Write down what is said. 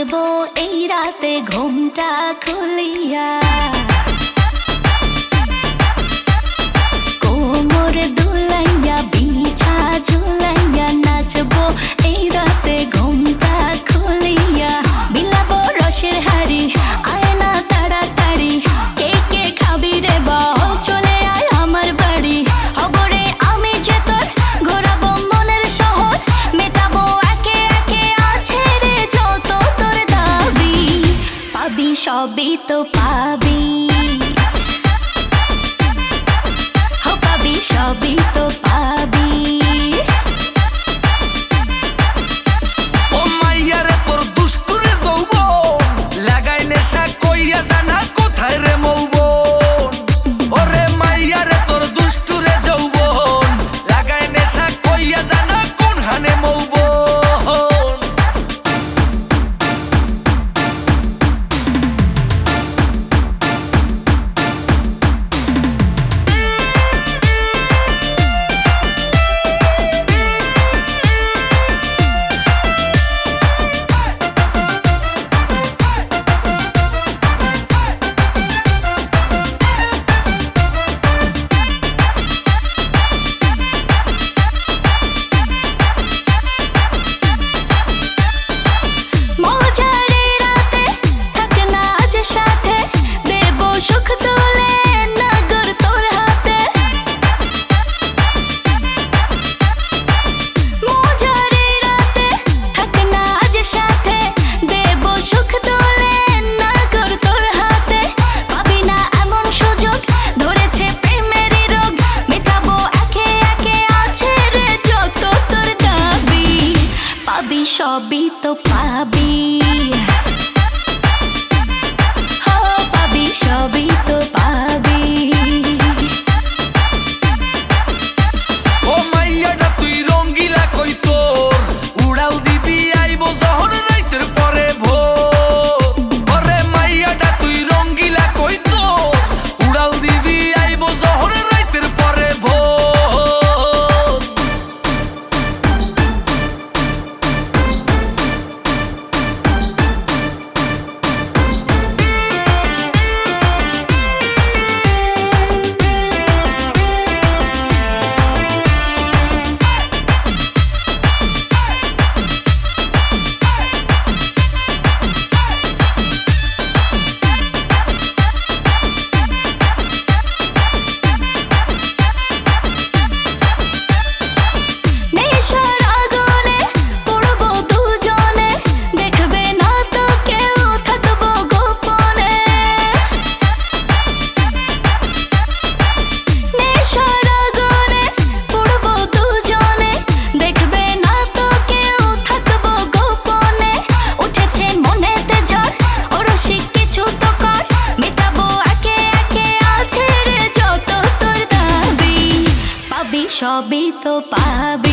নাচবো এই রাতে ঘুমটা খুলিয়া, কোমর দুলাইয়া বিছা ঝুলাইয়া নাচবো এই রাতে ঘুমটা খুলিয়া। বিলাবো রসের হাড়ি আয় না তাড়াতাড়ি, কে কে খাবি রে বল চলে আয় আমার বাড়ি। হবরে আমি যে তোর ঘোরাবো মনের শহর, মেটাবো একে একে আছে রে যত তোর দাবি। পাবি সবই তো পাবি, সবই তো পাবি। ও মাইয়ারে তোর দুষ্টুরে যৌবন লাগাই নেশা কইয়া জানা কোথায় রে মৌবন। ওরে মাইয়ারে তোর দুষ্টুরে যৌবন লাগাই নেশা কইয়া জানা কোন হানে মৌবন। সুখ তুলে নগর তোর হাতে, মজারে রাতে থাক না আজ সাথে, দেব সুখ তুলে নগর তোর হাতে। পাবি না এমন সুযোগ ধরেছে প্রেমেরই রোগ, মেটাবো একে একে আছে রে যত তোর দাবি। পাবি সবই তো পাবি, সবই তো পাবি। ও মাইয়াটা তুই রঙ্গিলা কই তোর উড়াল দিবি আইবো যখন রাইতের পরে ভোর। ওরে মাইয়াটা তুই রঙ্গিলা কই তোর উড়াল দিবি আইবো যখন রাইতের পরে ভোর। সবই তো পাবি।